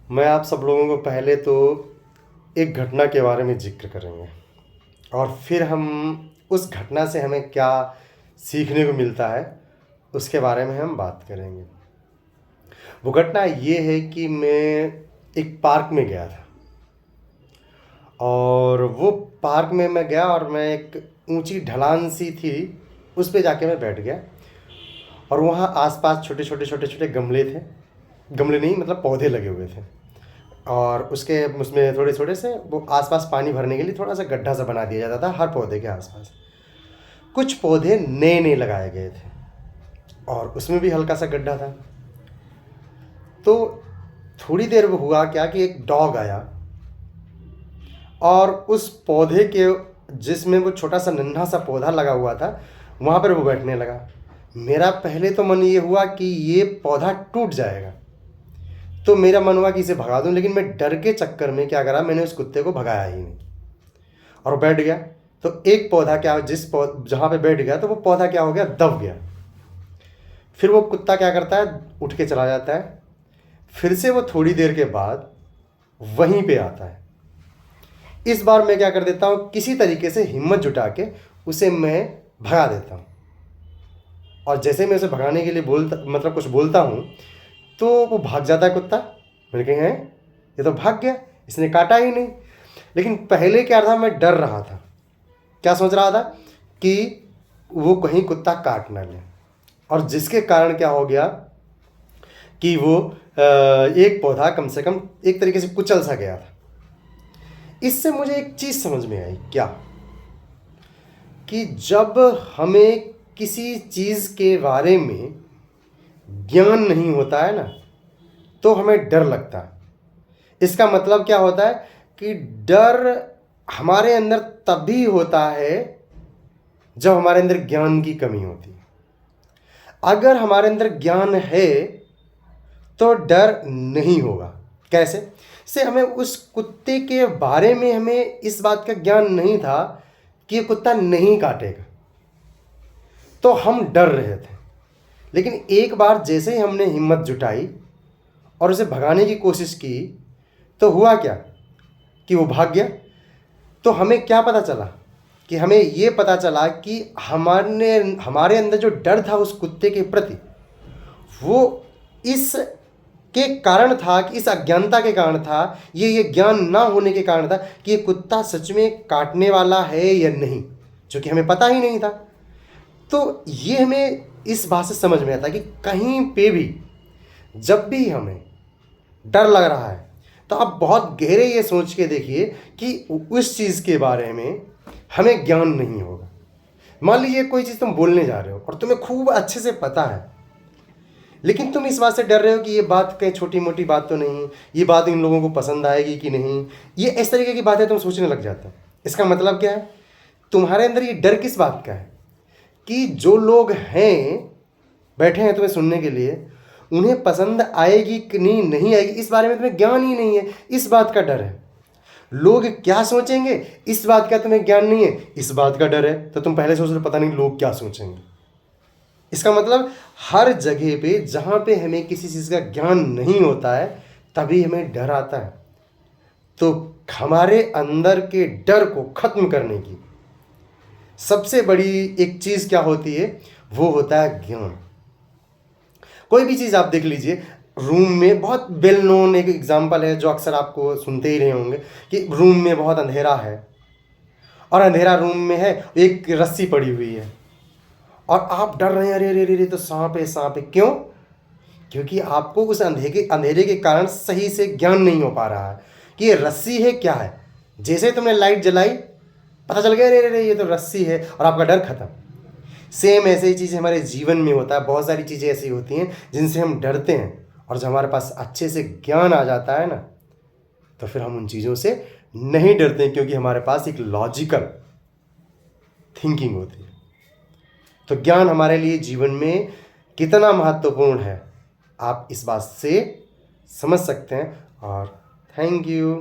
मैं आप सब लोगों को पहले तो एक घटना के बारे में ज़िक्र करेंगे और फिर हम उस घटना से हमें क्या सीखने को मिलता है उसके बारे में हम बात करेंगे। वो घटना ये है कि मैं एक पार्क में गया था और वो पार्क में मैं गया और मैं एक ऊंची ढलान सी थी, उस पे जाके मैं बैठ गया और वहाँ आसपास छोटे छोटे छोटे छोटे गमले थे। गमले नहीं, मतलब पौधे लगे हुए थे और उसके उसमें थोड़े थोड़े से वो आसपास पानी भरने के लिए थोड़ा सा गड्ढा सा बना दिया जाता था हर पौधे के आसपास। कुछ पौधे नए नए लगाए गए थे और उसमें भी हल्का सा गड्ढा था। तो थोड़ी देर वो हुआ क्या कि एक डॉग आया और उस पौधे के जिसमें वो छोटा सा नन्हा सा पौधा लगा हुआ था वहाँ पर वो बैठने लगा। मेरा पहले तो मन ये हुआ कि ये पौधा टूट जाएगा, तो मेरा मन हुआ कि इसे भगा दूं, लेकिन मैं डर के चक्कर में क्या करा, मैंने उस कुत्ते को भगाया ही नहीं और वो बैठ गया। तो एक पौधा क्या, जहाँ पे बैठ गया तो वो पौधा क्या हो गया, दब गया। फिर वो कुत्ता क्या करता है, उठ के चला जाता है। फिर से वो थोड़ी देर के बाद वहीं पे आता है। इस बार मैं क्या कर देता हूँ, किसी तरीके से हिम्मत जुटा के उसे मैं भगा देता हूँ और जैसे मैं उसे भगाने के लिए कुछ बोलता हूँ तो वो भाग जाता है कुत्ता। मैंने कहा हैं, ये तो भाग गया, इसने काटा ही नहीं। लेकिन पहले क्या था, मैं डर रहा था। क्या सोच रहा था कि वो कहीं कुत्ता काट ना ले, और जिसके कारण क्या हो गया कि वो एक पौधा कम से कम एक तरीके से कुचल सा गया था। इससे मुझे एक चीज़ समझ में आई, क्या कि जब हमें किसी चीज़ के बारे में ज्ञान नहीं होता है ना, तो हमें डर लगता है। इसका मतलब क्या होता है कि डर हमारे अंदर तभी होता है जब हमारे अंदर ज्ञान की कमी होती है। अगर हमारे अंदर ज्ञान है तो डर नहीं होगा। कैसे से हमें उस कुत्ते के बारे में हमें इस बात का ज्ञान नहीं था कि ये कुत्ता नहीं काटेगा, तो हम डर रहे थे। लेकिन एक बार जैसे ही हमने हिम्मत जुटाई और उसे भगाने की कोशिश की तो हुआ क्या कि वो भाग गया। तो हमें क्या पता चला कि हमें ये पता चला कि हमारे अंदर जो डर था उस कुत्ते के प्रति, वो इस के कारण था कि इस अज्ञानता के कारण था, ये ज्ञान ना होने के कारण था कि ये कुत्ता सच में काटने वाला है या नहीं, जो कि हमें पता ही नहीं था। तो ये हमें इस बात से समझ में आता कि कहीं पे भी जब भी हमें डर लग रहा है तो आप बहुत गहरे ये सोच के देखिए कि उस चीज़ के बारे में हमें ज्ञान नहीं होगा। मान लीजिए कोई चीज़ तुम बोलने जा रहे हो और तुम्हें खूब अच्छे से पता है, लेकिन तुम इस बात से डर रहे हो कि ये बात कहीं छोटी मोटी बात तो नहीं, ये बात इन लोगों को पसंद आएगी कि नहीं, ये इस तरीके की बातें तुम सोचने लग जाते हो। इसका मतलब क्या है, तुम्हारे अंदर ये डर किस बात का है कि जो लोग हैं बैठे हैं तुम्हें सुनने के लिए, उन्हें पसंद आएगी कि नहीं आएगी, इस बारे में तुम्हें ज्ञान ही नहीं है। इस बात का डर है। लोग क्या सोचेंगे, इस बात का तुम्हें ज्ञान नहीं है, इस बात का डर है। तो तुम पहले सोच रहे पता नहीं लोग क्या सोचेंगे। इसका मतलब हर जगह पे जहाँ पे हमें किसी चीज़ का ज्ञान नहीं होता है तभी हमें डर आता है। तो हमारे अंदर के डर को खत्म करने की सबसे बड़ी एक चीज़ क्या होती है, वो होता है ज्ञान। कोई भी चीज़ आप देख लीजिए, रूम में बहुत वेल नोन एक एग्जांपल है जो अक्सर आपको सुनते ही रहे होंगे कि रूम में बहुत अंधेरा है और अंधेरा रूम में है, एक रस्सी पड़ी हुई है और आप डर रहे हैं, अरे अरे अरे तो सांप है सांप है। क्यों? क्योंकि आपको उस अंधेरे के कारण सही से ज्ञान नहीं हो पा रहा है कि ये रस्सी है क्या है। जैसे तुमने लाइट जलाई पता चल गया अरे अरे ये तो रस्सी है और आपका डर खत्म। सेम ऐसे ही चीज़ हमारे जीवन में होता है। बहुत सारी चीज़ें ऐसी होती हैं जिनसे हम डरते हैं, और जब हमारे पास अच्छे से ज्ञान आ जाता है ना तो फिर हम उन चीज़ों से नहीं डरते हैं, क्योंकि हमारे पास एक लॉजिकल थिंकिंग होती है। तो ज्ञान हमारे लिए जीवन में कितना महत्वपूर्ण है आप इस बात से समझ सकते हैं। और थैंक यू।